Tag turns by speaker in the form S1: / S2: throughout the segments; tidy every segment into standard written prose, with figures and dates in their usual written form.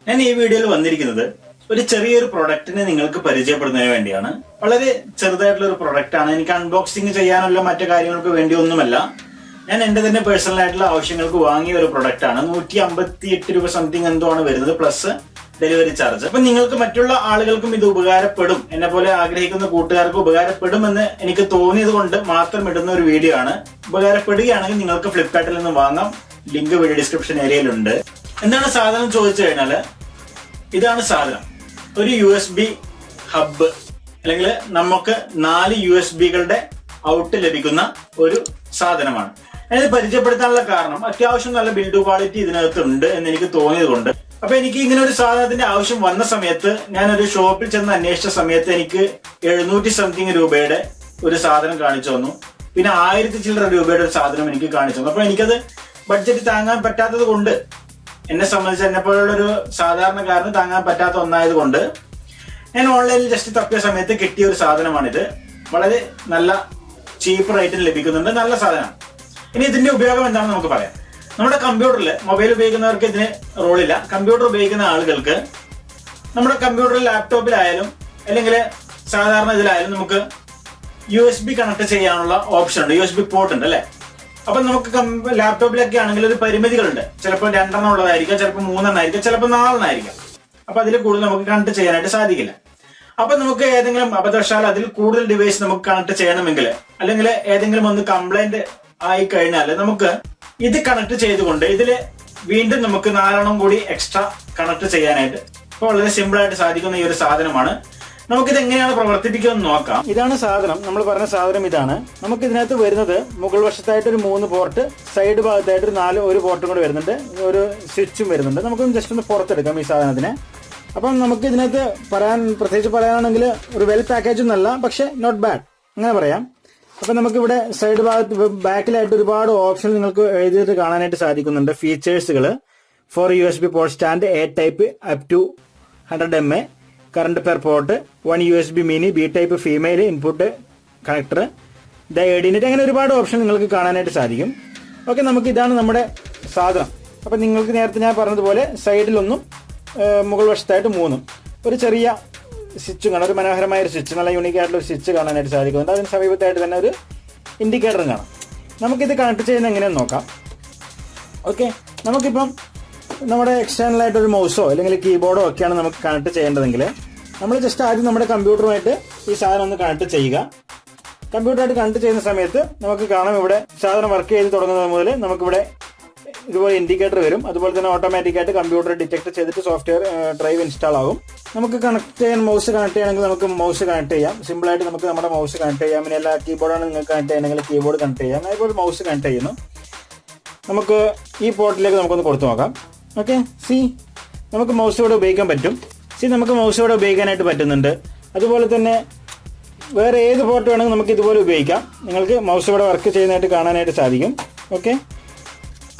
S1: ഞാൻ ഈ വീഡിയോയിൽ വന്നിരിക്കുന്നത് ഒരു ചെറിയൊരു പ്രൊഡക്റ്റിനെ നിങ്ങൾക്ക് പരിചയപ്പെടുന്നതിന് വേണ്ടിയാണ്. വളരെ ചെറുതായിട്ടുള്ള ഒരു പ്രൊഡക്റ്റ് ആണ്. എനിക്ക് അൺബോക്സിംഗ് ചെയ്യാനുള്ള മറ്റു കാര്യങ്ങൾക്ക് വേണ്ടി ഒന്നുമല്ല. ഞാൻ എന്റെ തന്നെ പേഴ്സണൽ ആയിട്ടുള്ള ആവശ്യങ്ങൾക്ക് വാങ്ങിയ ഒരു പ്രൊഡക്റ്റ് ആണ്. 158 രൂപ സംതിങ് എന്തോ ആണ് വരുന്നത്, പ്ലസ് ഡെലിവറി ചാർജ്. അപ്പൊ നിങ്ങൾക്ക് മറ്റുള്ള ആളുകൾക്കും ഇത് ഉപകാരപ്പെടും, എന്നെ പോലെ ആഗ്രഹിക്കുന്ന കൂട്ടുകാർക്ക് ഉപകാരപ്പെടുമെന്ന് എനിക്ക് തോന്നിയത് കൊണ്ട് മാത്രം ഇടുന്ന ഒരു വീഡിയോ ആണ്. ഉപകാരപ്പെടുകയാണെങ്കിൽ നിങ്ങൾക്ക് ഫ്ലിപ്കാർട്ടിൽ നിന്ന് വാങ്ങാം. ലിങ്ക് വീഡിയോ ഡിസ്ക്രിപ്ഷൻ ഏരിയയിലുണ്ട്. എന്താണ് സാധനം ചോദിച്ചു കഴിഞ്ഞാല്, ഇതാണ് സാധനം. ഒരു USB ഹബ്ബ്, അല്ലെങ്കിൽ നമുക്ക് 4 USBകളുടെ ഔട്ട് ലഭിക്കുന്ന ഒരു സാധനമാണ്. ഞാനിത് പരിചയപ്പെടുത്താനുള്ള കാരണം അത്യാവശ്യം നല്ല ബിൽഡ് ക്വാളിറ്റി ഇതിനകത്ത് ഉണ്ട് എന്ന് എനിക്ക് തോന്നിയത് കൊണ്ട്. അപ്പൊ എനിക്ക് ഇങ്ങനെ ഒരു സാധനത്തിന്റെ ആവശ്യം വന്ന സമയത്ത് ഞാനൊരു ഷോപ്പിൽ ചെന്ന് അന്വേഷിച്ച സമയത്ത് എനിക്ക് 700 സംതിങ് രൂപയുടെ ഒരു സാധനം കാണിച്ചു തന്നു. പിന്നെ 1000 ചില്ലറ രൂപയുടെ ഒരു സാധനം എനിക്ക് കാണിച്ചു തന്നു. അപ്പൊ എനിക്കത് ബഡ്ജറ്റ് താങ്ങാൻ പറ്റാത്തത് കൊണ്ട്, എന്നെ സംബന്ധിച്ച് എന്നെ പോലുള്ള ഒരു സാധാരണക്കാരന് താങ്ങാൻ പറ്റാത്ത ഒന്നായത് കൊണ്ട് ഞാൻ ഓൺലൈനിൽ ജസ്റ്റ് തപ്പിയ സമയത്ത് കിട്ടിയ ഒരു സാധനമാണിത്. വളരെ നല്ല ചീപ്പ് റേറ്റിന് ലഭിക്കുന്നുണ്ട്. നല്ല സാധനമാണ്. ഇനി ഇതിന്റെ ഉപയോഗം എന്താണെന്ന് നമുക്ക് പറയാം. നമ്മുടെ കമ്പ്യൂട്ടറിൽ, മൊബൈൽ ഉപയോഗിക്കുന്നവർക്ക് ഇതിന് റോളില്ല. കമ്പ്യൂട്ടർ ഉപയോഗിക്കുന്ന ആളുകൾക്ക് നമ്മുടെ കമ്പ്യൂട്ടറിൽ, ലാപ്ടോപ്പിലായാലും അല്ലെങ്കിൽ സാധാരണ ഇതിലായാലും നമുക്ക് USB കണക്ട് ചെയ്യാനുള്ള ഓപ്ഷൻ ഉണ്ട്. USB പോർട്ട് ഉണ്ട് അല്ലെ. അപ്പൊ നമുക്ക് ലാപ്ടോപ്പിലൊക്കെ ആണെങ്കിൽ ഒരു പരിമിതികളുണ്ട്. ചിലപ്പോൾ 2 എണ്ണം ഉള്ളതായിരിക്കാം, ചിലപ്പോൾ 3 എണ്ണം ആയിരിക്കാം, ചിലപ്പോൾ 4 എണ്ണം ആയിരിക്കാം. അപ്പൊ അതിൽ കൂടുതൽ നമുക്ക് കണക്ട് ചെയ്യാനായിട്ട് സാധിക്കില്ല. അപ്പൊ നമുക്ക് ഏതെങ്കിലും അബദ്ധവശാൽ അതിൽ കൂടുതൽ ഡിവൈസ് നമുക്ക് കണക്ട് ചെയ്യണമെങ്കിൽ, അല്ലെങ്കിൽ ഏതെങ്കിലും ഒന്ന് കംപ്ലൈന്റ് ആയി കഴിഞ്ഞാൽ നമുക്ക് ഇത് കണക്ട് ചെയ്തുകൊണ്ട് ഇതിൽ വീണ്ടും നമുക്ക് 4 എണ്ണം കൂടി എക്സ്ട്രാ കണക്ട് ചെയ്യാനായിട്ട് ഇപ്പൊ വളരെ സിമ്പിൾ ആയിട്ട് സാധിക്കുന്ന ഈ ഒരു സാധനമാണ്. നമുക്കിത് എങ്ങനെയാണ് പ്രവർത്തിപ്പിക്കുക എന്ന് നോക്കാം. ഇതാണ് സാധനം. നമ്മൾ പറഞ്ഞ സാധനം ഇതാണ്. നമുക്ക് ഇതിനകത്ത് വരുന്നത് മുകൾ വശത്തായിട്ട് ഒരു 3 പോർട്ട്, സൈഡ് ഭാഗത്തായിട്ട് ഒരു പോർട്ടും കൂടെ വരുന്നുണ്ട്, ഒരു സ്വിച്ചും വരുന്നുണ്ട്. നമുക്കൊന്ന് ജസ്റ്റ് ഒന്ന് പുറത്തെടുക്കാം ഈ സാധനത്തിനെ. അപ്പം നമുക്ക് ഇതിനകത്ത് പ്രത്യേകിച്ച് പറയാനാണെങ്കിൽ ഒരു വെൽ പാക്കേജ് ഒന്നല്ല, പക്ഷെ നോട്ട് ബാഡ് അങ്ങനെ പറയാം. അപ്പൊ നമുക്കിവിടെ സൈഡ് ഭാഗത്ത് ബാക്കിലായിട്ട് ഒരുപാട് ഓപ്ഷൻ നിങ്ങൾക്ക് എഴുതിയിട്ട് കാണാനായിട്ട് സാധിക്കുന്നുണ്ട്. ഫീച്ചേഴ്സുകൾ: 4 USB port stand, A type up to 100 mA, current per port, 1 USB mini, B type female input connector, ADNet, അങ്ങനെ ഒരുപാട് ഓപ്ഷൻ നിങ്ങൾക്ക് കാണാനായിട്ട് സാധിക്കും. ഓക്കെ, നമുക്ക് ഇതാണ് നമ്മുടെ സാധനം. അപ്പൊ നിങ്ങൾക്ക് നേരത്തെ ഞാൻ പറഞ്ഞതുപോലെ സൈഡിലൊന്നും മുകൾ വശത്തായിട്ട് 3 ഒരു ചെറിയ സ്വിച്ചും കാണാം. ഒരു മനോഹരമായ ഒരു സ്വിച്ച്, നല്ല യൂണിക് ആയിട്ടുള്ള ഒരു സ്വിച്ച് കാണാനായിട്ട് സാധിക്കുന്നുണ്ട്. അതിന് സമീപത്തായിട്ട് തന്നെ ഒരു ഇൻഡിക്കേറ്ററും കാണാം. നമുക്കിത് കണക്ട് ചെയ്യുന്നത് എങ്ങനെയെന്ന് നോക്കാം. ഓക്കെ, നമുക്കിപ്പം നമ്മുടെ എക്സ്റ്റേണൽ ആയിട്ട് ഒരു മൗസോ അല്ലെങ്കിൽ കീബോർഡോ ഒക്കെയാണ് നമുക്ക് കണക്ട് ചെയ്യേണ്ടതെങ്കിൽ നമ്മൾ ജസ്റ്റ് ആദ്യം നമ്മുടെ കമ്പ്യൂട്ടറുമായിട്ട് ഈ സാധനം ഒന്ന് കണക്ട് ചെയ്യുക. കമ്പ്യൂട്ടറായിട്ട് കണക്ട് ചെയ്യുന്ന സമയത്ത് നമുക്ക് കാണാം, ഇവിടെ സാധനം വർക്ക് ചെയ്ത് തുടങ്ങുന്നത് മുതൽ നമുക്കിവിടെ ഇതുപോലെ ഇൻഡിക്കേറ്റർ വരും. അതുപോലെ തന്നെ ഓട്ടോമാറ്റിക്കായിട്ട് കമ്പ്യൂട്ടർ ഡിറ്റക്ട് ചെയ്തിട്ട് സോഫ്റ്റ്വെയർ ഡ്രൈവ് ഇൻസ്റ്റാൾ ആകും. നമുക്ക് കണക്ട് ചെയ്യാൻ മൗസ് കണക്ട് ചെയ്യണമെങ്കിൽ നമുക്ക് മൗസ് കണക്ട് ചെയ്യാം. സിമ്പിളായിട്ട് നമുക്ക് നമ്മുടെ മൗസ് കണക്ട് ചെയ്യാം. പിന്നെ എല്ലാ കീബോർഡാണ് നിങ്ങൾക്ക് കണക്ട് ചെയ്യണമെങ്കിൽ കീബോർഡ് കണക്ട് ചെയ്യാം. അതുപോലെ മൗസ് കണക്ട് ചെയ്യുന്നു. നമുക്ക് ഈ പോർട്ടിലേക്ക് നമുക്കൊന്ന് കൊടുത്തു നോക്കാം. ഓക്കെ, നമുക്ക് മൗസ് ഇവിടെ ഉപയോഗിക്കാൻ പറ്റും. നമുക്ക് മൗസ് ഇവിടെ ഉപയോഗിക്കാനായിട്ട് പറ്റുന്നുണ്ട്. അതുപോലെ തന്നെ വേറെ ഏത് പോർട്ട് വേണമെങ്കിൽ നമുക്ക് ഇതുപോലെ ഉപയോഗിക്കാം. നിങ്ങൾക്ക് മൗസ് ഇവിടെ വർക്ക് ചെയ്യുന്നതായിട്ട് കാണാനായിട്ട് സാധിക്കും. ഓക്കെ,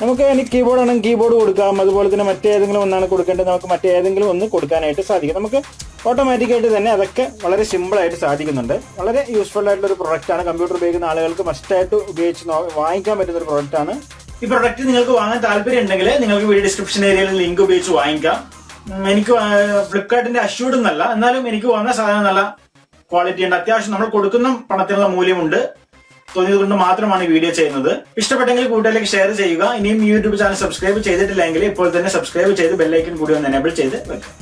S1: നമുക്ക് ഇനി കീബോർഡ് ആണെങ്കിൽ കീബോർഡ് കൊടുക്കാം. അതുപോലെ തന്നെ മറ്റേതെങ്കിലും ഒന്നാണ് കൊടുക്കേണ്ടത്, നമുക്ക് മറ്റേതെങ്കിലും ഒന്ന് കൊടുക്കാനായിട്ട് സാധിക്കും. നമുക്ക് ഓട്ടോമാറ്റിക്കായിട്ട് തന്നെ അതൊക്കെ വളരെ സിമ്പിളായിട്ട് സാധിക്കുന്നുണ്ട്. വളരെ യൂസ്ഫുൾ ആയിട്ടുള്ള ഒരു പ്രൊഡക്റ്റാണ്. കമ്പ്യൂട്ടർ ഉപയോഗിക്കുന്ന ആളുകൾക്ക് മസ്റ്റായിട്ട് ഉപയോഗിച്ച് വാങ്ങിക്കാൻ പറ്റുന്ന ഒരു പ്രൊഡക്റ്റാണ്. ഈ പ്രൊഡക്റ്റ് നിങ്ങൾക്ക് വാങ്ങാൻ താല്പര്യം ഉണ്ടെങ്കിൽ നിങ്ങൾക്ക് വീഡിയോ ഡിസ്ക്രിപ്ഷൻ ഏരിയയിൽ ലിങ്ക് ഉപയോഗിച്ച് വാങ്ങിക്കാം. എനിക്ക് ഫ്ലിപ്കാർട്ടിന്റെ അഷ്യൂർഡ് എന്നല്ല, എന്നാലും എനിക്ക് വന്ന സാധനം നല്ല ക്വാളിറ്റി ഉണ്ട്. അത്യാവശ്യം നമ്മൾ കൊടുക്കുന്ന പണത്തിനുള്ള മൂല്യമുണ്ട് തോന്നിയത് കൊണ്ട് മാത്രമാണ് ഈ വീഡിയോ ചെയ്യുന്നത്. ഇഷ്ടപ്പെട്ടെങ്കിൽ കൂട്ടുകാരിലേക്ക് ഷെയർ ചെയ്യുക. ഇനിയും യൂട്യൂബ് ചാനൽ സബ്സ്ക്രൈബ് ചെയ്തിട്ടില്ലെങ്കിൽ ഇപ്പോൾ തന്നെ സബ്സ്ക്രൈബ് ചെയ്ത് ബെല്ലൈക്കൻ കൂടി ഒന്ന് എനേബിൾ ചെയ്ത് വെക്കുക.